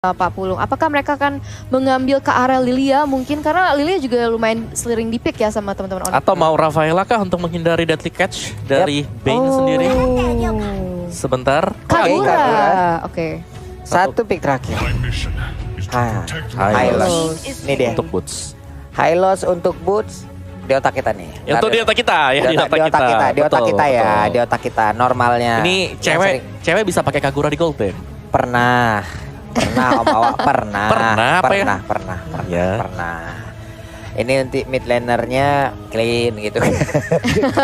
Pak Pulung. Apakah mereka akan mengambil ke arah Lilia mungkin? Karena Lilia juga lumayan sering di pick ya sama teman-teman Onyx. Atau mau Rafaela kah untuk menghindari deadly catch dari Bane sendiri? Sebentar. Kagura. Oke. Satu pick terakhir. Hylos. Ini dia. Untuk Boots. Hylos untuk Boots. Di otak kita nih. Itu di otak kita ya. Di otak kita ya. Di otak kita normalnya. Ini cewek bisa pakai Kagura di Golden. Pernah Om Awak pernah. Ya. Ini nanti mid lanernya clean gitu.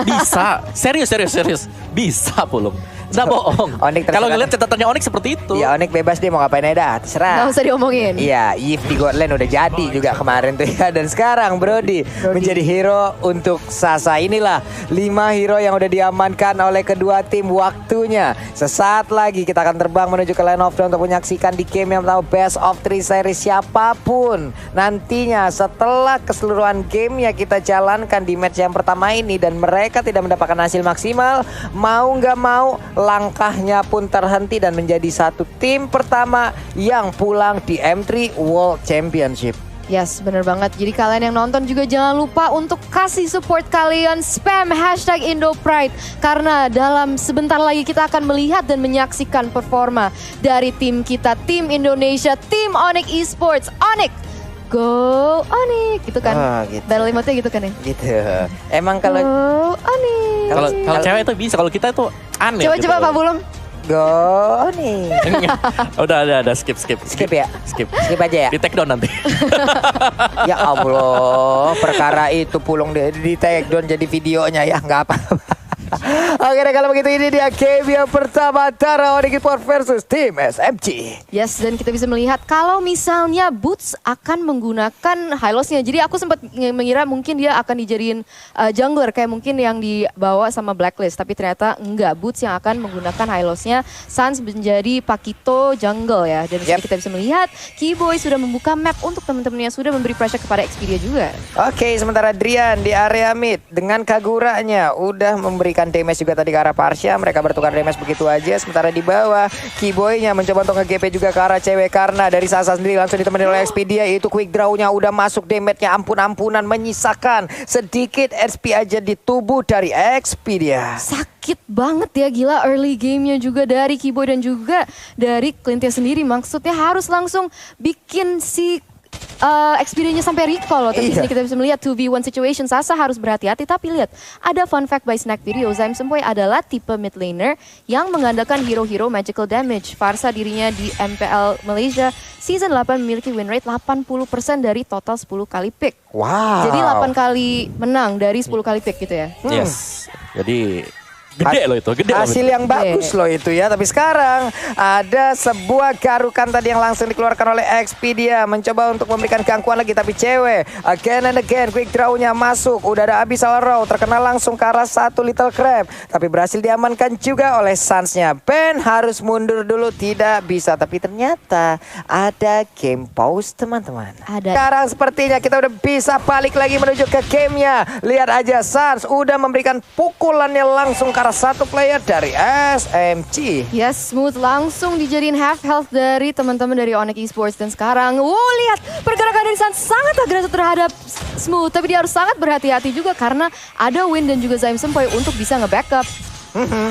Bisa. Serius. Bisa Pulung. Nggak bohong. Kalau ngeliat catatannya Onyx seperti itu. Ya Onyx bebas dia mau ngapain aja dah, terserah. Nggak usah diomongin. Iya, Yves di God Lane udah jadi juga kemarin tuh ya. Dan sekarang Brody menjadi hero untuk Sasa. Inilah 5 hero yang udah diamankan oleh kedua tim. Waktunya sesaat lagi kita akan terbang menuju ke Land of Dawn untuk menyaksikan di game yang pertama best of 3 series. Siapapun nantinya setelah keseluruhan game ya kita jalankan di match yang pertama ini. Dan mereka tidak mendapatkan hasil maksimal, mau nggak mau langkahnya pun terhenti dan menjadi satu tim pertama yang pulang di M3 World Championship. Yes, bener banget. Jadi kalian yang nonton juga jangan lupa untuk kasih support kalian, spam #IndoPride. Karena dalam sebentar lagi kita akan melihat dan menyaksikan performa dari tim kita, tim Indonesia, tim Onyx Esports. Onyx, go Onyx, gitu kan? Gitu. Battle emote-nya gitu kan ya? Gitu. Emang kalau go Onyx. Kalau cewek itu bisa, kalau kita itu aneh. Coba gitu. Pak Pulung. go nih. Udah skip Ya? Skip aja ya? Di take down nanti. Ya Allah, perkara itu Pulung di take down jadi videonya ya, nggak apa-apa. Oke deh, kalau begitu ini dia game yang pertama antara Onyx Esports versus tim SMG. Yes, dan kita bisa melihat kalau misalnya Boots akan menggunakan Hylos-nya. Jadi aku sempat mengira mungkin dia akan dijadiin jungler kayak mungkin yang dibawa sama Blacklist. Tapi ternyata enggak, Boots yang akan menggunakan Hylos-nya. Sans menjadi Pakito jungle ya. Dan kita bisa melihat Keyboy sudah membuka map untuk teman-temannya, sudah memberi pressure kepada Expedia juga. Oke, sementara Drian di area mid dengan Kaguranya udah memberikan damage juga tadi ke arah Parsha. Mereka bertukar damage begitu aja. Sementara di bawah Keyboy-nya mencoba untuk nge-GP juga ke arah cewek. Karena dari Sasa sendiri langsung ditemenin oleh Expedia. Itu quick draw-nya udah masuk, damage-nya ampun-ampunan, menyisakan sedikit SP aja di tubuh dari Expedia. Sakit banget ya, gila early game-nya juga dari Keyboy dan juga dari Clintia sendiri. Maksudnya harus langsung bikin si Expedia-nya sampai recall loh. Tapi sini kita bisa melihat 2v1 situation. Sasa harus berhati-hati. Tapi lihat, ada fun fact by Snack Video. Zaim Sempoy adalah tipe mid laner yang mengandalkan hero-hero magical damage. Farsa dirinya di MPL Malaysia Season 8 memiliki win rate 80% dari total 10 kali pick. Wow. Jadi 8 kali menang dari 10 kali pick gitu ya. Yes. Jadi gede loh itu, gede hasil yang bagus loh itu ya. Tapi sekarang ada sebuah garukan tadi yang langsung dikeluarkan oleh Expedia. Mencoba untuk memberikan gangguan lagi, tapi cewek again and again quick draw-nya masuk. Udah ada Abyssal Row, terkena langsung ke arah satu Little Crab. Tapi berhasil diamankan juga oleh Sans-nya. Ben harus mundur dulu, tidak bisa. Tapi ternyata ada game pause teman-teman. Sekarang sepertinya kita udah bisa balik lagi menuju ke gamenya. Lihat aja, Sans udah memberikan pukulannya langsung ke satu player dari SMG. Yes, Smooth langsung dijadiin half health dari teman-teman dari Onyx Esports. Dan sekarang, lihat pergerakan dari Sans sangat agresif terhadap Smooth. Tapi dia harus sangat berhati-hati juga karena ada Win dan juga Zaim Sempoy untuk bisa nge-backup.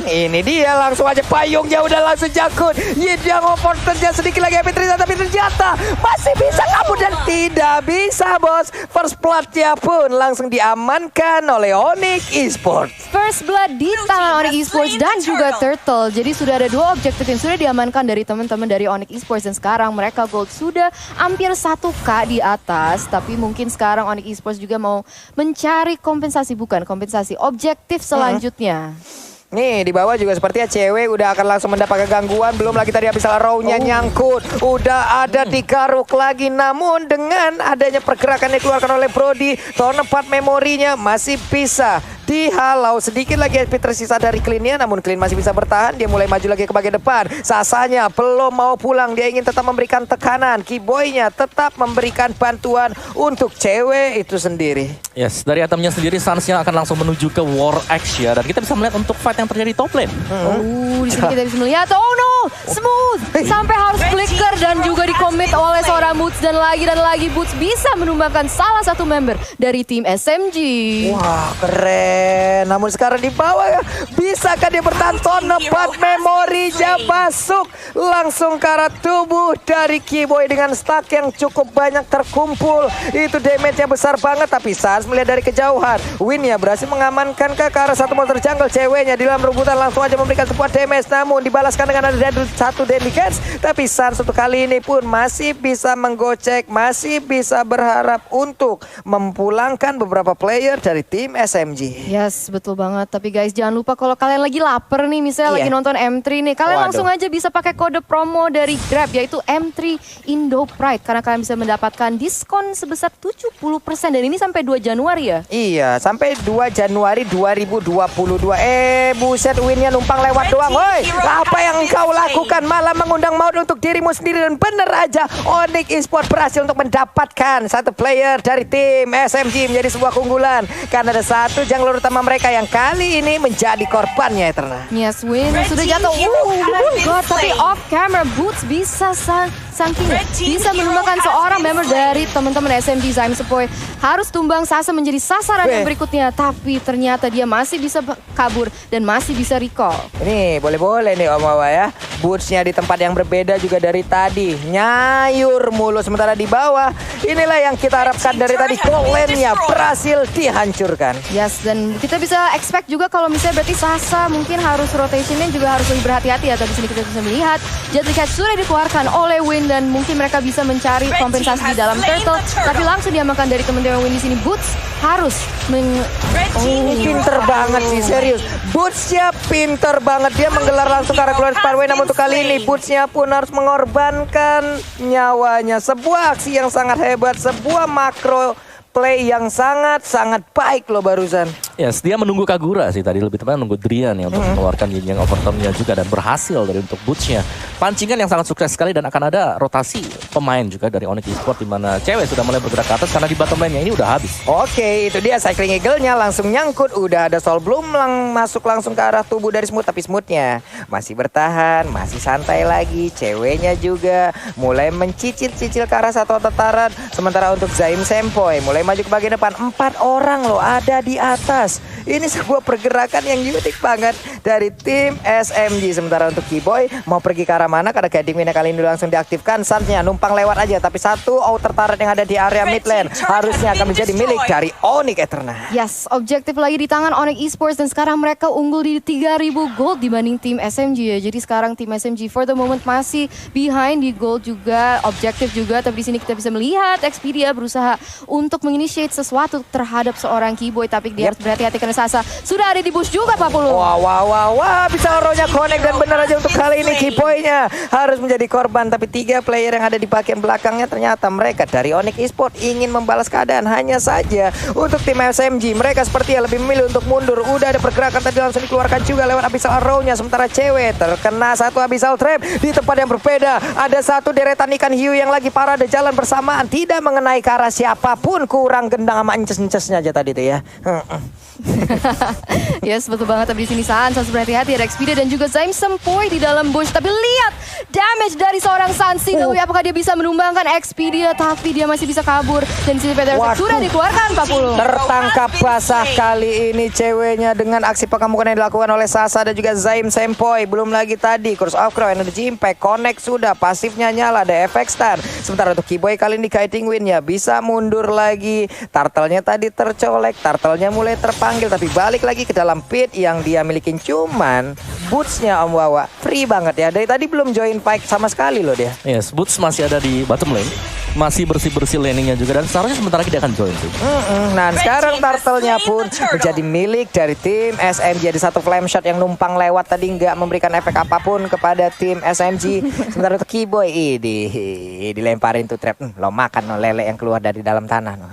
Ini dia langsung aja payungnya udah langsung jakut. Dia ngoporternya sedikit lagi MP3, tapi ternyata masih bisa kabur dan tidak bisa bos. First blood-nya pun langsung diamankan oleh Onyx Esports. First blood di tangan Onyx Esports dan juga Turtle. Jadi sudah ada 2 objektif yang sudah diamankan dari teman-teman dari Onyx Esports. Dan sekarang mereka gold sudah hampir 1K di atas. Tapi mungkin sekarang Onyx Esports juga mau mencari kompensasi, bukan kompensasi, objektif selanjutnya. Nih di bawah juga sepertinya cewek udah akan langsung mendapatkan gangguan. Belum lagi tadi Abyssal Row-nya nyangkut. Udah ada 3 rook lagi. Namun dengan adanya pergerakan yang dikeluarkan oleh Brody, Tornapad memorinya masih bisa dihalau. Sedikit lagi HP tersisa dari Clean-nya, namun Clean masih bisa bertahan. Dia mulai maju lagi ke bagian depan. Sasanya belum mau pulang, dia ingin tetap memberikan tekanan. Kiboy-nya tetap memberikan bantuan untuk cewek itu sendiri. Yes, dari itemnya sendiri Suns-nya akan langsung menuju ke War Axe ya. Dan kita bisa melihat untuk fight yang terjadi di top lane. Di sini kita bisa melihat, oh no, Smooth sampai harus flicker dan juga dikomit oleh seorang Boots, dan lagi Boots bisa menumbangkan salah satu member dari tim SMG. Wah, keren. Namun sekarang di bawah, bisakah dia bertahan? Nebat memorinya masuk langsung ke arah tubuh dari Kiboy dengan stack yang cukup banyak terkumpul. Itu damage-nya besar banget, tapi Suns melihat dari kejauhan. Win-nya berhasil mengamankan ke arah satu monster jungle. Ceweknya di dalam rebutan langsung aja memberikan sebuah damage, namun dibalaskan dengan ada satu deadly catch. Tapi Suns untuk kali ini pun masih bisa menggocek, masih bisa berharap untuk memulangkan beberapa player dari tim SMG. Yes, betul banget. Tapi guys, jangan lupa kalau kalian lagi lapar nih, misalnya lagi nonton M3 nih, kalian langsung aja bisa pakai kode promo dari Grab, yaitu M3 Indo Pride, karena kalian bisa mendapatkan diskon sebesar 70%, dan ini sampai 2 Januari ya? Iya, sampai 2 Januari 2022. Buset, Win-nya numpang lewat doang. Woi, apa yang kau lakukan? Malah mengundang maut untuk dirimu sendiri, dan bener aja Onyx Esports berhasil untuk mendapatkan satu player dari tim SMG menjadi sebuah keunggulan, karena ada satu jungler utama mereka yang kali ini menjadi korbannya Eterna. Yes, Win sudah jatuh. Oh my god, tapi off camera Boots bisa saking bisa menumbangkan seorang member dari teman-teman SMG. Zaim Sepoi harus tumbang, Sasa menjadi sasaran yang berikutnya, tapi ternyata dia masih bisa kabur dan masih bisa recall. Ini boleh-boleh nih Om Wawa ya. Boots-nya di tempat yang berbeda juga dari tadi. Nyayur mulu, sementara di bawah inilah yang kita harapkan dari tadi. Lane-nya berhasil dihancurkan. Yes, dan kita bisa expect juga kalau misalnya berarti Sasa mungkin harus rotationnya juga harus lebih berhati-hati ya. Tapi di sini kita bisa melihat Jetlicat sudah dikeluarkan oleh Win, dan mungkin mereka bisa mencari kompensasi di dalam turtle, tapi langsung diamankan dari teman-teman Win. Di sini Boots harus pinter banget sih, serius. Boots-nya pinter banget, dia menggelar langsung ke arah keluar Sparway. Namun untuk kali ini Boots-nya pun harus mengorbankan nyawanya. Sebuah aksi yang sangat hebat, sebuah makro play yang sangat baik loh barusan. Yes, dia menunggu Kagura sih tadi, lebih tepatnya menunggu Drian ya untuk mengeluarkan yang overturn-nya juga, dan berhasil dari untuk Boots-nya. Pancingan yang sangat sukses sekali, dan akan ada rotasi pemain juga dari Onyx Esports, di mana cewek sudah mulai bergerak ke atas karena di bottom lane-nya ini udah habis. Oke, itu dia Cycling Eagle-nya langsung nyangkut. Udah ada Soul Bloom masuk langsung ke arah tubuh dari Smooth, tapi Smooth-nya masih bertahan, masih santai lagi. Ceweknya juga mulai mencicil-cicil ke arah satu tataran. Sementara untuk Zaim Sepoi mulai maju ke bagian depan. 4 orang loh ada di atas. Ini sebuah pergerakan yang unik banget dari tim SMG. Sementara untuk Kiboy mau pergi ke arah mana, karena guiding win kali ini langsung diaktifkan. Suns-nya numpang lewat aja, tapi satu outer turret yang ada di area mid lane harusnya akan menjadi milik dari Onyx Eterna. Yes, objektif lagi di tangan Onyx Esports, dan sekarang mereka unggul di 3000 gold dibanding tim SMG ya. Jadi sekarang tim SMG for the moment masih behind di gold juga, objektif juga. Tapi di sini kita bisa melihat Expedia berusaha untuk menginitiate sesuatu terhadap seorang Kiboy, tapi dia harus berhati-hati karena Sasa sudah ada di bush juga Pak Pulu. Wah, bisa oronya connect, dan benar aja untuk kali ini Kiboy-nya harus menjadi korban. Tapi 3 player yang ada di bagian belakangnya ternyata mereka dari Onyx Esports ingin membalas keadaan. Hanya saja untuk tim SMG mereka sepertinya lebih memilih untuk mundur. Udah ada pergerakan tadi langsung dikeluarkan juga lewat Abyssal Arrow-nya. Sementara cewek terkena satu Abyssal Trap di tempat yang berbeda. Ada satu deretan ikan hiu yang lagi parade jalan bersamaan, tidak mengenai ke arah siapapun. Kurang gendang sama ences-encesnya aja tadi tuh ya. Yes, betul banget. Tapi di sini Sans harus berhati-hati, ada Expedia dan juga Zaim Sepoi di dalam bush. Tapi lihat damage dari seorang Sansi. Apakah dia bisa menumbangkan Expedia? Tapi dia masih bisa kabur. Dan di sini Peter sudah dikeluarkan 40. Tertangkap basah kali ini ceweknya dengan aksi pekambukan yang dilakukan oleh Sasa dan juga Zaim Sepoi. Belum lagi tadi Curse of Crow, Energy Impact, Connect sudah, pasifnya nyala, ada efek stun. Sementara untuk Kiboy kali ini kiting win-nya bisa mundur lagi. Turtle-nya tadi tercolek, turtle-nya mulai terpanggil, tapi balik lagi ke dalam pit yang dia milikin. Cuman Boots-nya Om Wawa free banget ya. Dari tadi belum join fight sama sekali loh dia. Yes, Boots masih ada di bottom lane, masih bersih-bersih laning-nya juga, dan seharusnya sebentar lagi dia akan join sih. Nah sekarang turtle-nya pun menjadi milik dari tim SMG. Jadi satu flame shot yang numpang lewat tadi nggak memberikan efek apapun kepada tim SMG. Sementara untuk Kiboy ini dilemparin tuh trap. Lo makan no lele yang keluar dari dalam tanah no.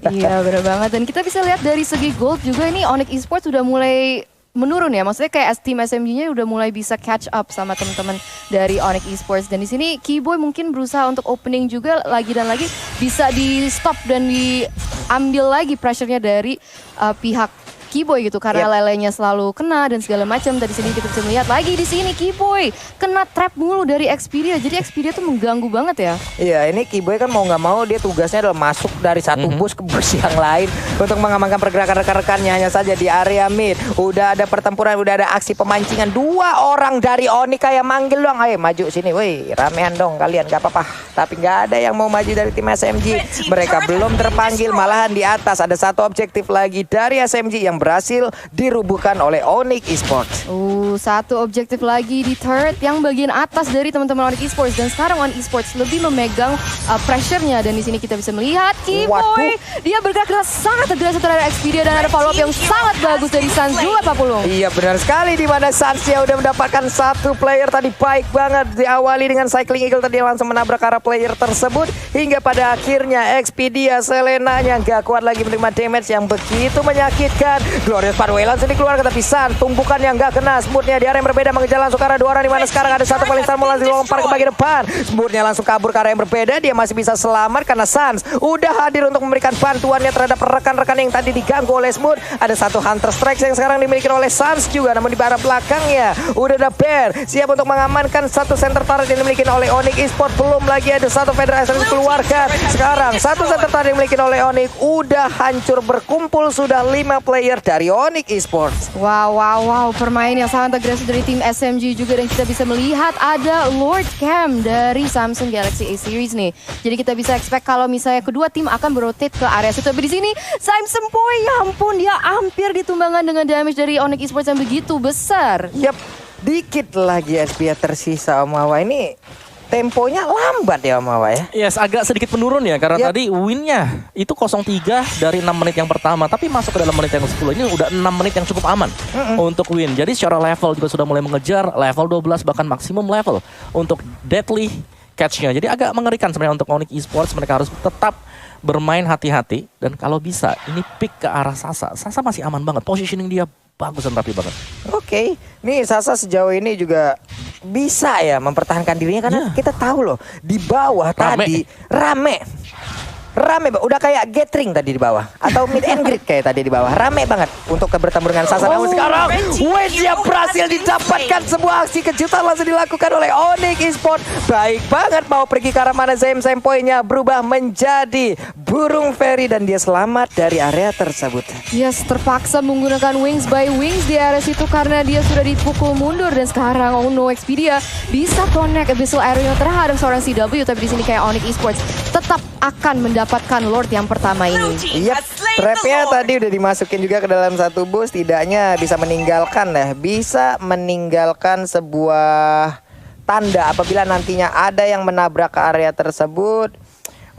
Iya benar banget, dan kita bisa lihat dari segi gold juga ini Onyx Esports sudah mulai menurun ya, maksudnya kayak tim SMG-nya udah mulai bisa catch up sama teman-teman dari Onyx Esports, dan di sini Keyboy mungkin berusaha untuk opening juga lagi dan lagi bisa di stop dan diambil lagi pressure-nya dari pihak Keyboy gitu, karena lelenya selalu kena dan segala macam. Dari sini kita bisa melihat lagi di sini Keyboy kena trap mulu dari Xperia, jadi Xperia tuh mengganggu banget ya. Iya, ini Keyboy kan mau nggak mau dia tugasnya adalah masuk dari satu bus ke bus yang lain untuk mengamankan pergerakan rekan-rekannya. Hanya saja di area mid udah ada pertempuran, udah ada aksi pemancingan. 2 orang dari Onyx kayak manggil doang, ayo maju sini, woi ramean dong kalian, nggak apa-apa. Tapi nggak ada yang mau maju dari tim SMG. Mereka belum terpanggil, malahan di atas ada satu objektif lagi dari SMG yang berhasil dirubuhkan oleh Onyx Esports. Satu objektif lagi di turret yang bagian atas dari teman-teman Onyx Esports, dan sekarang Onyx Esports lebih memegang pressure-nya, dan di sini kita bisa melihat Keyboy dia bergerak dengan sangat agresif terhadap Xperia, dan ada follow up yang sangat bagus dari Sans juga Pak Pulung. Iya benar sekali, di mana Sans-nya udah mendapatkan satu player tadi, baik banget diawali dengan Cycling Eagle tadi yang langsung menabrak arah player tersebut, hingga pada akhirnya Xperia Selena-nya nggak kuat lagi menerima damage yang begitu menyakitkan. Glorious Pathway langsung dikeluarkan, tapi Sans tumbukan yang nggak kena. Smoothnya di area yang berbeda mengejar langsung ke arah 2 orang, di mana sekarang ada satu paling Sans langsung dilempar ke bagian depan. Smoothnya langsung kabur ke arah yang berbeda, dia masih bisa selamat karena Sans udah hadir untuk memberikan bantuannya terhadap rekan-rekan yang tadi diganggu oleh Smooth. Ada satu Hunter Strike yang sekarang dimiliki oleh Sans juga, namun di arah belakangnya udah ada Bear siap untuk mengamankan satu center turret yang dimiliki oleh Onyx Esports. Belum lagi ada satu Federasi yang dikeluarkan. Sekarang satu center turret yang dimiliki oleh Onyx udah hancur berkumpul, sudah 5 player dari Onyx Esports. Wow, permain yang sangat agresif dari tim SMG juga, dan kita bisa melihat ada Lord Cam dari Samsung Galaxy A Series nih. Jadi kita bisa expect kalau misalnya kedua tim akan berotate ke area situ. Tapi di sini Samsung Boy, ya ampun, dia hampir ditumbangkan dengan damage dari Onyx Esports yang begitu besar. Yap, dikit lagi Xperia tersisa Om Wawa. Ini temponya lambat ya Om Wawa ya. Yes, agak sedikit menurun ya, karena tadi win-nya itu 0-3 dari 6 menit yang pertama, tapi masuk ke dalam menit yang 10 ini udah 6 menit yang cukup aman untuk win. Jadi secara level juga sudah mulai mengejar level 12 bahkan maksimum level untuk deadly catch-nya. Jadi agak mengerikan sebenarnya untuk Onyx Esports. Mereka harus tetap bermain hati-hati, dan kalau bisa ini pick ke arah Sasa. Sasa masih aman banget, positioning dia bagus dan rapi banget. Oke, nih Sasa sejauh ini juga bisa ya mempertahankan dirinya, karena kita tahu loh di bawah tadi rame, udah kayak gathering tadi di bawah, atau meet and greet kayak tadi di bawah, rame banget untuk bertemu dengan Sasa. Namun sekarang win-nya berhasil didapatkan, sebuah aksi kejutan langsung dilakukan oleh Onyx Esports. Baik banget, mau pergi ke arah mana Sempoinya berubah menjadi burung fairy, dan dia selamat dari area tersebut. Yes, terpaksa menggunakan wings by wings di area situ karena dia sudah dipukul mundur, dan sekarang Xperia bisa connect Abyssal Arena terhadap seorang CW, tapi di sini kayak Onyx Esports tetap akan mendapatkan Lord yang pertama ini. Yap, trapnya tadi udah dimasukin juga ke dalam satu bus, tidaknya bisa meninggalkan sebuah tanda apabila nantinya ada yang menabrak ke area tersebut.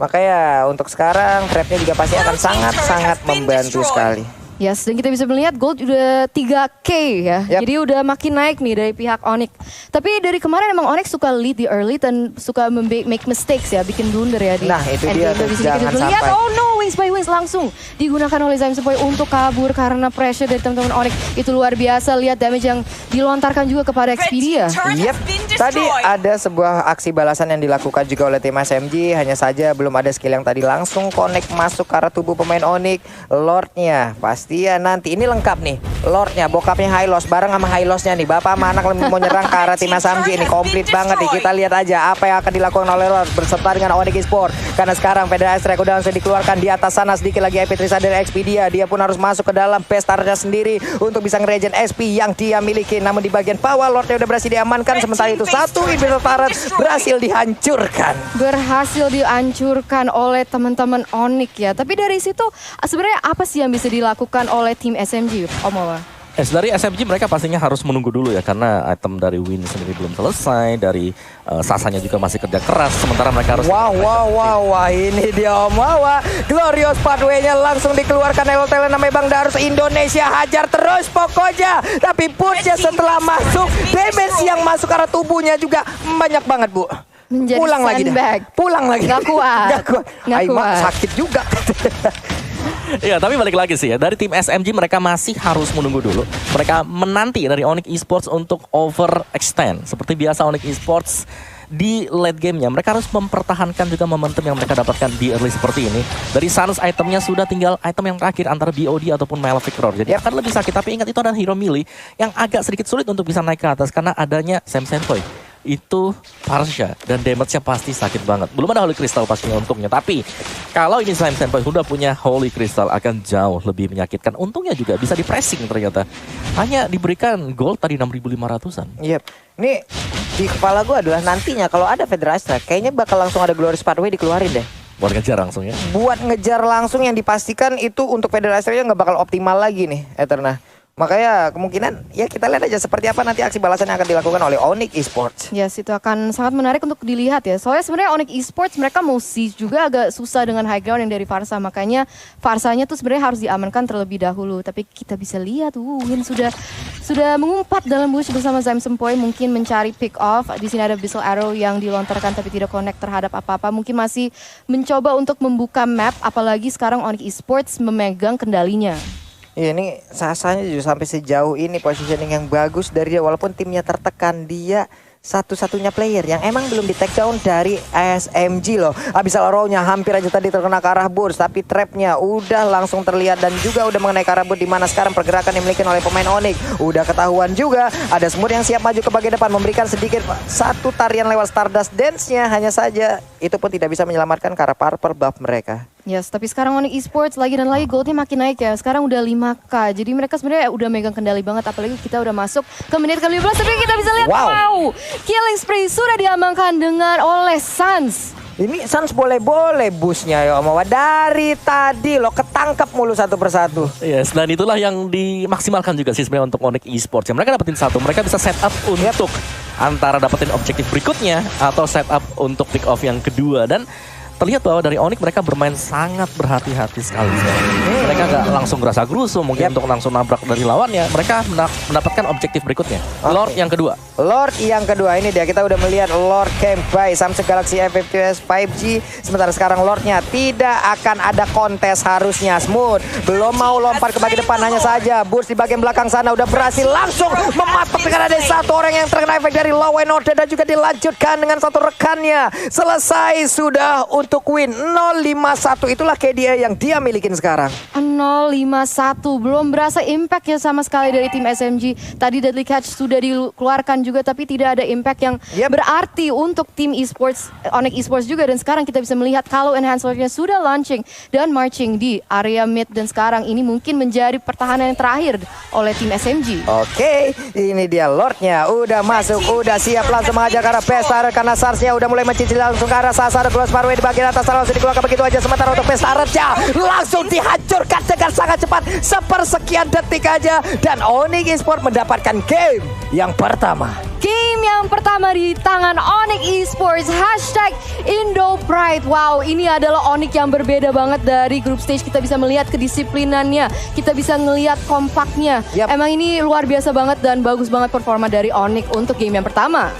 Makanya untuk sekarang trapnya juga pasti akan sangat-sangat membantu sekali. Yes, dan kita bisa melihat gold udah 3K ya. Jadi udah makin naik nih dari pihak Onyx. Tapi dari kemarin emang Onyx suka lead di early dan suka make mistakes ya, bikin blunder ya di. Nah, itu dia tuh, jangan sampai. Oh no, wings by wings langsung digunakan oleh Samsung Boy untuk kabur karena pressure dari teman-teman Onyx. Itu luar biasa, lihat damage yang dilontarkan juga kepada Xperia. Yep, tadi ada sebuah aksi balasan yang dilakukan juga oleh tim SMG, hanya saja belum ada skill yang tadi langsung connect masuk ke arah tubuh pemain Onyx. Lordnya pasti ya nanti ini lengkap nih. Lordnya, bokapnya Hylos bareng sama Hylosnya nih. Bapak sama anak mau nyerang ke arah tim SMG ini. Komplit banget nih. Kita lihat aja apa yang akan dilakukan oleh Lord berserta dengan Onyx Esports. Karena sekarang Federasi Strike udah langsung dikeluarkan di atas sana. Sedikit lagi IP Trisa dari Xperia. Dia pun harus masuk ke dalam pestarnya sendiri untuk bisa ngeregen SP yang dia miliki. Namun di bagian bawah Lordnya udah berhasil diamankan. Sementara itu satu Invincible Turret berhasil dihancurkan. Berhasil dihancurkan oleh teman-teman Onyx ya. Tapi dari situ sebenarnya apa sih yang bisa dilakukan oleh tim SMG, Om Wawa? Dari SMG mereka pastinya harus menunggu dulu ya, karena item dari Win sendiri belum selesai, dari Sasanya juga masih kerja keras, sementara mereka harus... Wah, ini dia Om Wawa. Glorious Pathway-nya langsung dikeluarkan oleh talent namanya Bang Darus. Indonesia hajar terus pokoknya. Tapi pushnya setelah masuk, damage yang masuk ke arah tubuhnya juga banyak banget, Bu. Menjadi pulang lagi dah. sandbag. Pulang lagi. Nggak kuat. Nggak kuat. Nggak Aimak kuat. sakit juga. Iya, tapi balik lagi sih ya. Dari tim SMG mereka masih harus menunggu dulu. Mereka menanti dari Onyx Esports untuk overextend. Seperti biasa Onyx Esports di late gamenya mereka harus mempertahankan juga momentum yang mereka dapatkan di early seperti ini. Dari Suns itemnya sudah tinggal item yang terakhir antara BOD ataupun Malefic Roar. Jadi akan lebih sakit. Tapi ingat itu adalah hero melee yang agak sedikit sulit untuk bisa naik ke atas karena adanya Sam Senpoi. Itu Parsha dan damage-nya pasti sakit banget. Belum ada Holy Crystal pastinya untungnya. Tapi kalau ini Sam Senpoi sudah punya Holy Crystal akan jauh lebih menyakitkan. Untungnya juga bisa di pressing ternyata. Hanya diberikan gold tadi 6.500-an. Yep. Ini di kepala gue adalah nantinya kalau ada Federal Strike kayaknya bakal langsung ada Glorious Pathway dikeluarin deh. Buat ngejar langsung ya. Buat ngejar langsung yang dipastikan itu untuk Federal Strike-nya nggak bakal optimal lagi nih Eterna. Makanya kemungkinan ya kita lihat aja seperti apa nanti aksi balasan yang akan dilakukan oleh Onyx Esports. Yes, itu akan sangat menarik untuk dilihat ya. Soalnya sebenarnya Onyx Esports mereka mau siege juga agak susah dengan high ground yang dari Farsa. Makanya Farsanya tuh sebenarnya harus diamankan terlebih dahulu. Tapi kita bisa lihat, Win sudah mengumpat dalam bush bersama Sam Senpoi, mungkin mencari pick off. Di sini ada Abyssal Arrow yang dilontarkan tapi tidak connect terhadap apa-apa. Mungkin masih mencoba untuk membuka map, apalagi sekarang Onyx Esports memegang kendalinya. Iya, ini Sasanya juga sampai sejauh ini positioning yang bagus dari dia walaupun timnya tertekan, dia satu-satunya player yang emang belum di take down dari SMG loh. Abyssal Arrow-nya hampir aja tadi terkena ke arah Burst, tapi trapnya udah langsung terlihat dan juga udah mengenai ke arah Burst, di mana sekarang pergerakan yang dimiliki oleh pemain Onyx udah ketahuan juga. Ada Smooth yang siap maju ke bagian depan memberikan sedikit satu tarian lewat Stardust Dance-nya, hanya saja itu pun tidak bisa menyelamatkan ke arah purple buff mereka. Yes, tapi sekarang Onyx Esports lagi dan lagi goldnya makin naik ya. Sekarang udah 5K. Jadi mereka sebenarnya udah megang kendali banget. Apalagi kita udah masuk ke menit ke-15. Tapi kita bisa lihat, wow, killing spree sudah diamankan oleh Suns. Ini Suns boleh-boleh busnya ya Om Wawa. Dari tadi lo ketangkep mulu satu persatu. Yes, dan itulah yang dimaksimalkan juga sih sebenarnya untuk Onyx Esports. Ya, mereka dapetin satu, mereka bisa set up untuk antara dapetin objektif berikutnya atau set up untuk pick off yang kedua. Dan terlihat bahwa dari Onyx mereka bermain sangat berhati-hati sekali. Mereka gak langsung gerasa gerusu mungkin untuk langsung nabrak dari lawannya. Mereka mendapatkan objektif berikutnya. Lord yang kedua. Lord yang kedua, ini dia kita udah melihat Lord Camp by Samsung Galaxy A50s 5G. Sementara sekarang Lordnya tidak akan ada kontes harusnya. Smooth belum mau lompat ke bagian depan, hanya saja Burst di bagian belakang sana udah berhasil langsung mematok dengan ada satu orang yang terkena efek dari Law and Order dan juga dilanjutkan dengan satu rekannya. Selesai sudah untuk win 051. Itulah KDA yang dia milikin sekarang. 051 belum berasa impact ya sama sekali dari tim SMG. Tadi Deadly Catch sudah dikeluarkan juga tapi tidak ada impact yang berarti untuk tim esports Onyx Esports juga. Dan sekarang kita bisa melihat kalau enhancernya sudah launching dan marching di area mid, dan sekarang ini mungkin menjadi pertahanan yang terakhir oleh tim SMG. Oke, ini dia Lordnya udah masuk, udah siap langsung mengajak ke arah Pestar karena Sarsnya udah mulai mencicil langsung ke arah Sasar. Glorious Pathway di bagian atas langsung dikeluarkan begitu aja. Sementara untuk Pestarnya langsung dihancurkan dengan sangat cepat, sepersekian detik aja, dan Onyx Esports mendapatkan game yang pertama. Game yang pertama di tangan Onyx Esports, hashtag IndoPride. Wow, ini adalah Onyx yang berbeda banget dari group stage. Kita bisa melihat kedisiplinannya, kita bisa ngelihat kompaknya. Emang ini luar biasa banget dan bagus banget performa dari Onyx untuk game yang pertama.